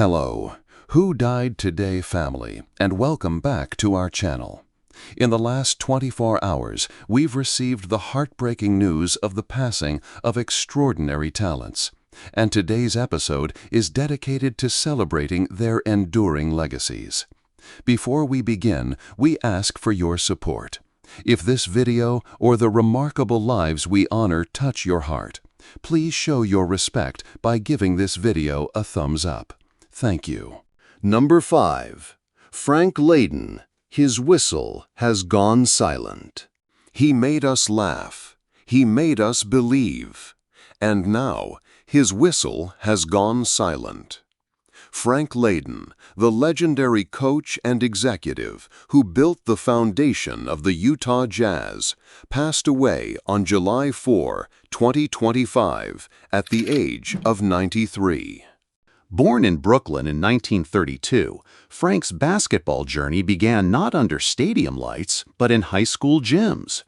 Hello, Who Died Today family, and welcome back to our channel. In the last 24 hours, we've received the heartbreaking news of the passing of extraordinary talents, and today's episode is dedicated to celebrating their enduring legacies. Before we begin, we ask for your support. If this video or the remarkable lives we honor touch your heart, please show your respect by giving this video a thumbs up. Thank you. Number 5. Frank Layden. His whistle has gone silent. He made us laugh. He made us believe. And now, his whistle has gone silent. Frank Layden, the legendary coach and executive who built the foundation of the Utah Jazz, passed away on July 4, 2025, at the age of 93. Born in Brooklyn in 1932, Frank's basketball journey began not under stadium lights, but in high school gyms.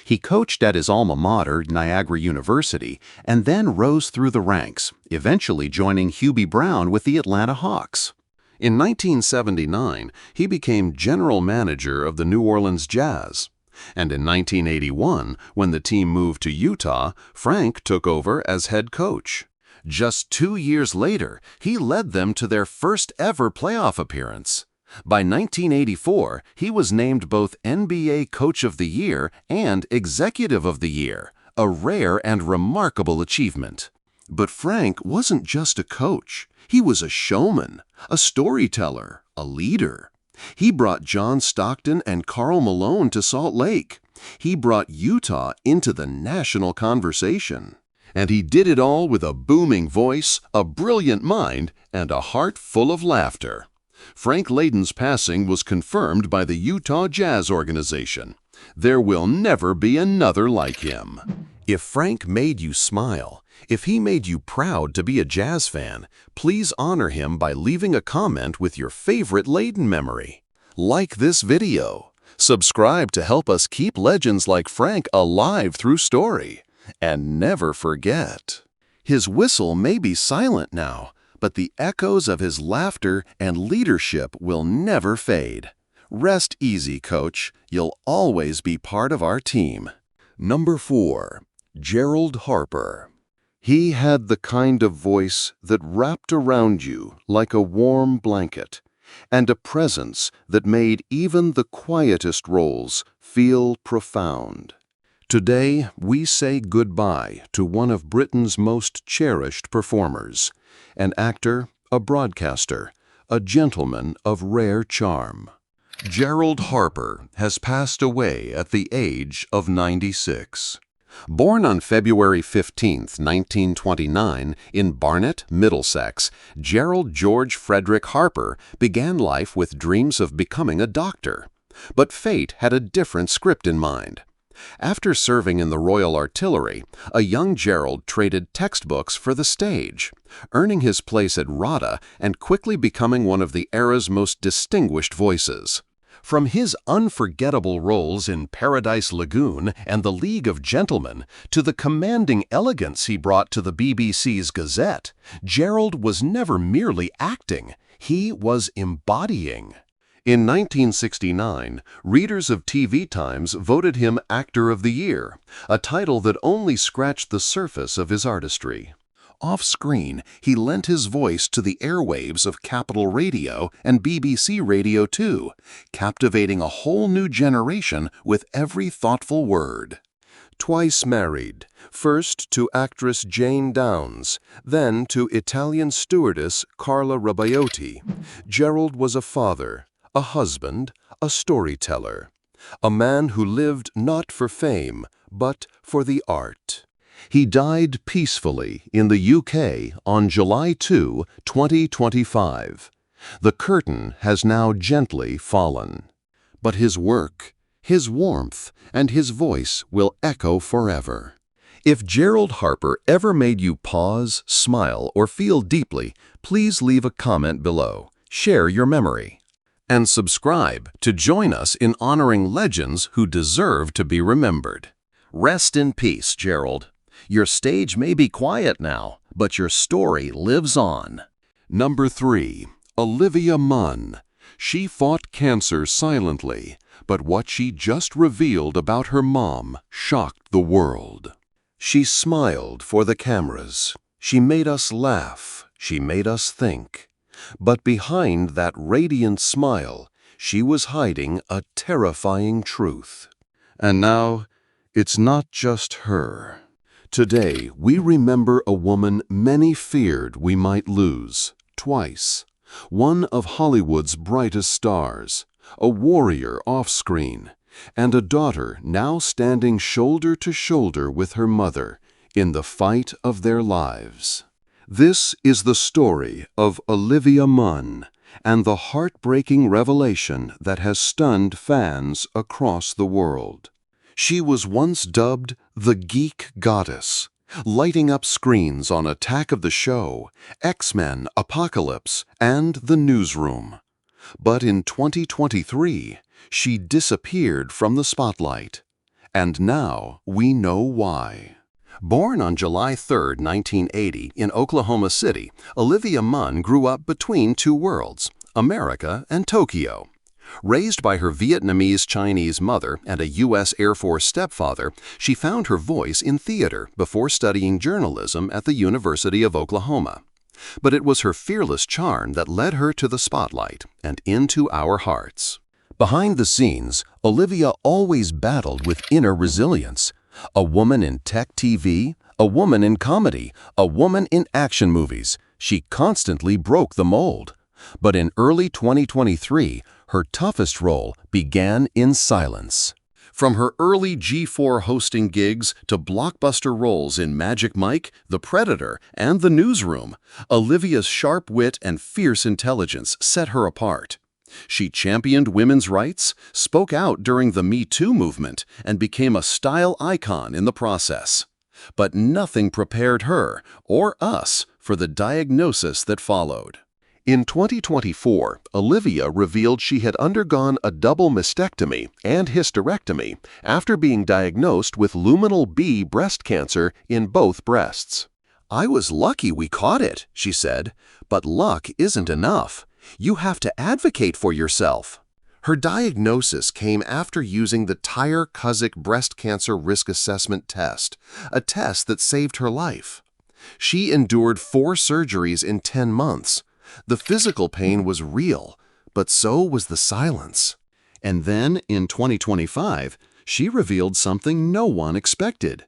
He coached at his alma mater, Niagara University, and then rose through the ranks, eventually joining Hubie Brown with the Atlanta Hawks. In 1979, he became general manager of the New Orleans Jazz. And in 1981, when the team moved to Utah, Frank took over as head coach. Just 2 years later, he led them to their first ever playoff appearance. By 1984, he was named both NBA Coach of the Year and Executive of the Year, a rare and remarkable achievement. But Frank wasn't just a coach. He was a showman, a storyteller, a leader. He brought John Stockton and Karl Malone to Salt Lake. He brought Utah into the national conversation. And he did it all with a booming voice, a brilliant mind, and a heart full of laughter. Frank Layden's passing was confirmed by the Utah Jazz organization. There will never be another like him. If Frank made you smile, if he made you proud to be a Jazz fan, please honor him by leaving a comment with your favorite Layden memory. Like this video. Subscribe to help us keep legends like Frank alive through story. And never forget, his whistle may be silent now, but the echoes of his laughter and leadership will never fade. Rest easy, Coach. You'll always be part of our team. Number 4. Gerald Harper. He had the kind of voice that wrapped around you like a warm blanket, and a presence that made even the quietest roles feel profound. Today, we say goodbye to one of Britain's most cherished performers, an actor, a broadcaster, a gentleman of rare charm. Gerald Harper has passed away at the age of 96. Born on February 15, 1929, in Barnet, Middlesex, Gerald George Frederick Harper began life with dreams of becoming a doctor. But fate had a different script in mind. After serving in the Royal Artillery, a young Gerald traded textbooks for the stage, earning his place at RADA and quickly becoming one of the era's most distinguished voices. From his unforgettable roles in Paradise Lagoon and The League of Gentlemen to the commanding elegance he brought to the BBC's Gazette, Gerald was never merely acting, he was embodying. In 1969, readers of TV Times voted him Actor of the Year, a title that only scratched the surface of his artistry. Off-screen, he lent his voice to the airwaves of Capital Radio and BBC Radio 2, captivating a whole new generation with every thoughtful word. Twice married, first to actress Jane Downs, then to Italian stewardess Carla Rabaiotti, Gerald was a father, a husband, a storyteller, a man who lived not for fame, but for the art. He died peacefully in the UK on July 2, 2025. The curtain has now gently fallen. But his work, his warmth, and his voice will echo forever. If Gerald Harper ever made you pause, smile, or feel deeply, please leave a comment below. Share your memory. And subscribe to join us in honoring legends who deserve to be remembered. Rest in peace, Gerald. Your stage may be quiet now, but your story lives on. Number 3. Olivia Munn. She fought cancer silently, but what she just revealed about her mom shocked the world. She smiled for the cameras. She made us laugh. She made us think. But behind that radiant smile, she was hiding a terrifying truth. And now, it's not just her. Today, we remember a woman many feared we might lose, twice. One of Hollywood's brightest stars, a warrior off-screen, and a daughter now standing shoulder to shoulder with her mother in the fight of their lives. This is the story of Olivia Munn and the heartbreaking revelation that has stunned fans across the world. She was once dubbed the Geek Goddess, lighting up screens on Attack of the Show, X-Men, Apocalypse, and The Newsroom. But in 2023, she disappeared from the spotlight. And now we know why. Born on July 3, 1980, in Oklahoma City, Olivia Munn grew up between two worlds, America and Tokyo. Raised by her Vietnamese-Chinese mother and a U.S. Air Force stepfather, she found her voice in theater before studying journalism at the University of Oklahoma. But it was her fearless charm that led her to the spotlight and into our hearts. Behind the scenes, Olivia always battled with inner resilience. A woman in tech TV, a woman in comedy, a woman in action movies. She constantly broke the mold. But in early 2023, her toughest role began in silence. From her early G4 hosting gigs to blockbuster roles in Magic Mike, The Predator, and The Newsroom, Olivia's sharp wit and fierce intelligence set her apart. She championed women's rights, spoke out during the Me Too movement, and became a style icon in the process. But nothing prepared her, or us, for the diagnosis that followed. In 2024, Olivia revealed she had undergone a double mastectomy and hysterectomy after being diagnosed with luminal B breast cancer in both breasts. "I was lucky we caught it," she said, "but luck isn't enough. You have to advocate for yourself." Her diagnosis came after using the Tyrer-Cuzick breast cancer risk assessment test, a test that saved her life. She endured 4 surgeries in 10 months. The physical pain was real, but so was the silence. And then, in 2025, she revealed something no one expected.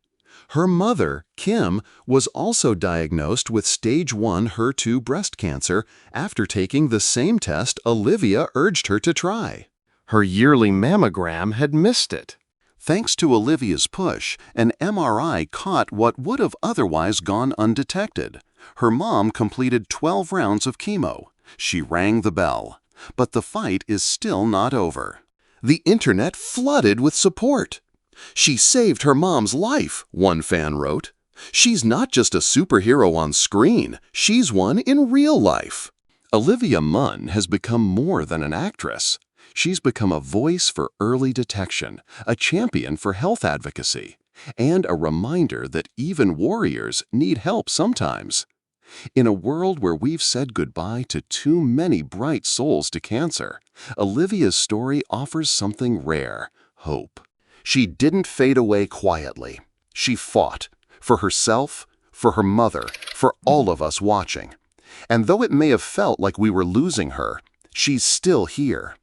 Her mother, Kim, was also diagnosed with stage 1 HER2 breast cancer after taking the same test Olivia urged her to try. Her yearly mammogram had missed it. Thanks to Olivia's push, an MRI caught what would have otherwise gone undetected. Her mom completed 12 rounds of chemo. She rang the bell. But the fight is still not over. The internet flooded with support. "She saved her mom's life," one fan wrote. "She's not just a superhero on screen, she's one in real life." Olivia Munn has become more than an actress. She's become a voice for early detection, a champion for health advocacy, and a reminder that even warriors need help sometimes. In a world where we've said goodbye to too many bright souls to cancer, Olivia's story offers something rare: hope. She didn't fade away quietly. She fought for herself, for her mother, for all of us watching. And though it may have felt like we were losing her, she's still here.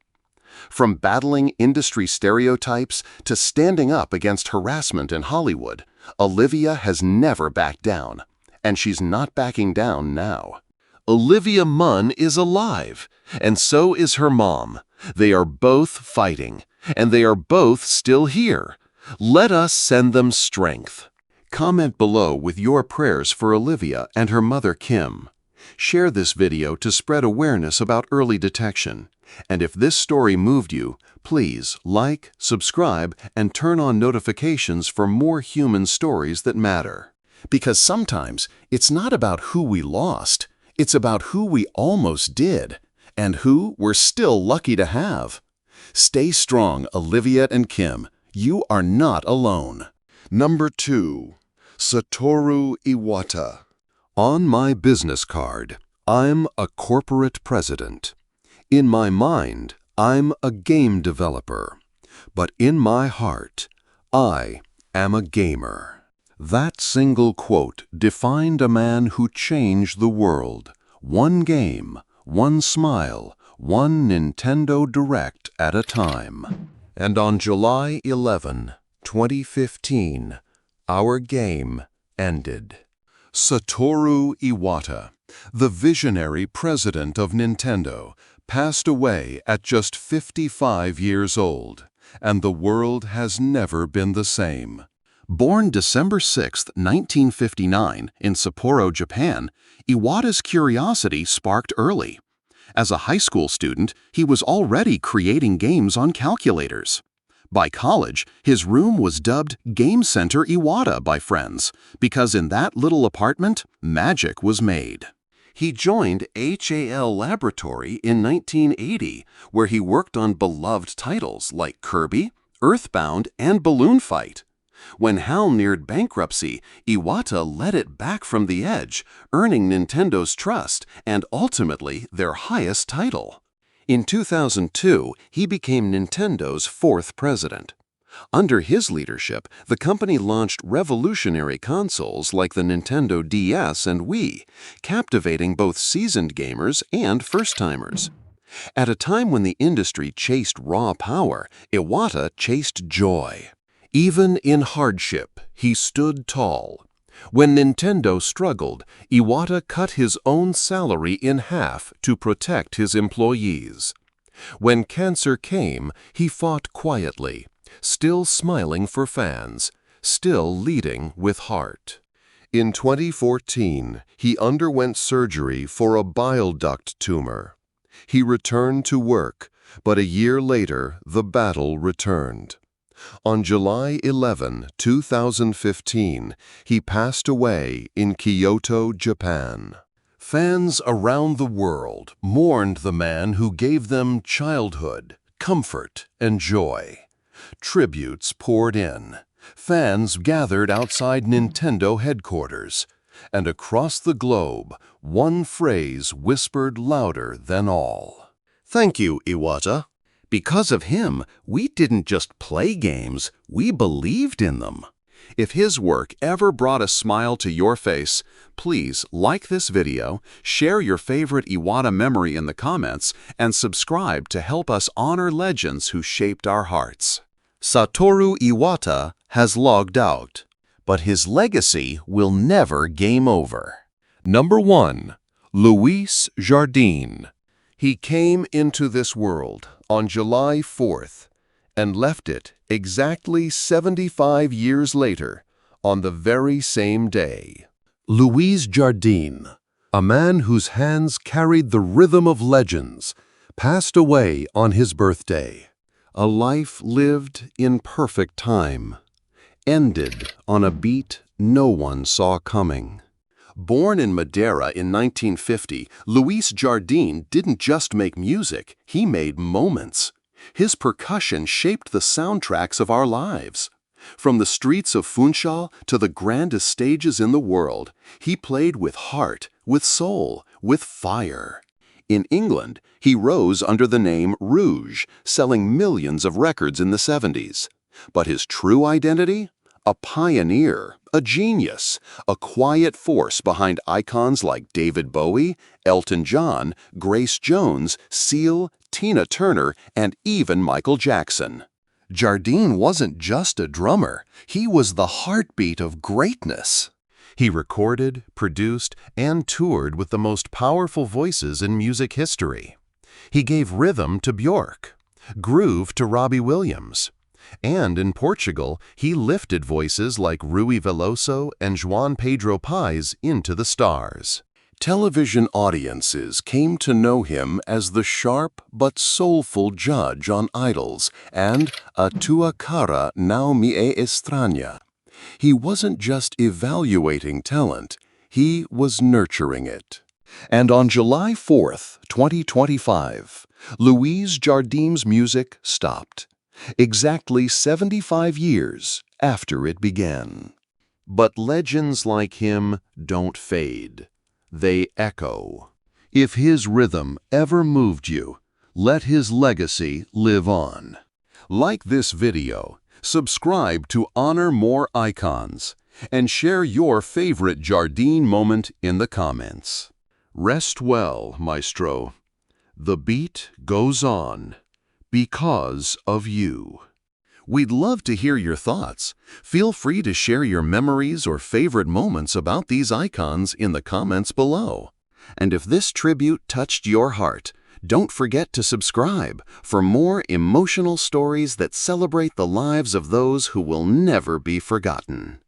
From battling industry stereotypes to standing up against harassment in Hollywood, Olivia has never backed down. And she's not backing down now. Olivia Munn is alive, and so is her mom. They are both fighting, and they are both still here. Let us send them strength. Comment below with your prayers for Olivia and her mother Kim. Share this video to spread awareness about early detection. And if this story moved you, please like, subscribe, and turn on notifications for more human stories that matter. Because sometimes it's not about who we lost, it's about who we almost did, and who we're still lucky to have. Stay strong, Olivia and Kim. You are not alone. Number 2. Satoru Iwata. On my business card, I'm a corporate president. In my mind, I'm a game developer. But in my heart, I am a gamer. That single quote defined a man who changed the world. One game, one smile, one Nintendo Direct at a time. And on July 11, 2015, our game ended. Satoru Iwata, the visionary president of Nintendo, passed away at just 55 years old, and the world has never been the same. Born December 6, 1959, in Sapporo, Japan, Iwata's curiosity sparked early. As a high school student, he was already creating games on calculators. By college, his room was dubbed Game Center Iwata by friends, because in that little apartment, magic was made. He joined HAL Laboratory in 1980, where he worked on beloved titles like Kirby, Earthbound, and Balloon Fight. When HAL neared bankruptcy, Iwata led it back from the edge, earning Nintendo's trust and ultimately their highest title. In 2002, he became Nintendo's fourth president. Under his leadership, the company launched revolutionary consoles like the Nintendo DS and Wii, captivating both seasoned gamers and first-timers. At a time when the industry chased raw power, Iwata chased joy. Even in hardship, he stood tall. When Nintendo struggled, Iwata cut his own salary in half to protect his employees. When cancer came, he fought quietly, still smiling for fans, still leading with heart. In 2014, he underwent surgery for a bile duct tumor. He returned to work, but a year later, the battle returned. On July 11, 2015, he passed away in Kyoto, Japan. Fans around the world mourned the man who gave them childhood, comfort, and joy. Tributes poured in. Fans gathered outside Nintendo headquarters. And across the globe, one phrase whispered louder than all. "Thank you, Iwata. Because of him, we didn't just play games, we believed in them." If his work ever brought a smile to your face, please like this video, share your favorite Iwata memory in the comments, and subscribe to help us honor legends who shaped our hearts. Satoru Iwata has logged out, but his legacy will never game over. Number 1. Louis Jardin. He came into this world on July 4th and left it exactly 75 years later on the very same day. Louis Jardin, a man whose hands carried the rhythm of legends, passed away on his birthday. A life lived in perfect time, ended on a beat no one saw coming. Born in Madeira in 1950, Louis Jardin didn't just make music, he made moments. His percussion shaped the soundtracks of our lives. From the streets of Funchal to the grandest stages in the world, he played with heart, with soul, with fire. In England, he rose under the name Rouge, selling millions of records in the 70s. But his true identity? A pioneer, a genius, a quiet force behind icons like David Bowie, Elton John, Grace Jones, Seal, Tina Turner, and even Michael Jackson. Jardin wasn't just a drummer, he was the heartbeat of greatness. He recorded, produced, and toured with the most powerful voices in music history. He gave rhythm to Björk, groove to Robbie Williams. And in Portugal, he lifted voices like Rui Veloso and João Pedro Paes into the stars. Television audiences came to know him as the sharp but soulful judge on Idols and A Tua Cara Não Me É Estranha. He wasn't just evaluating talent, he was nurturing it. And on July 4th, 2025, Louis Jardin's music stopped. Exactly 75 years after it began. But legends like him don't fade. They echo. If his rhythm ever moved you, let his legacy live on. Like this video, subscribe to Honor More Icons, and share your favorite Jardine moment in the comments. Rest well, Maestro. The beat goes on because of you. We'd love to hear your thoughts. Feel free to share your memories or favorite moments about these icons in the comments below. And if this tribute touched your heart, don't forget to subscribe for more emotional stories that celebrate the lives of those who will never be forgotten.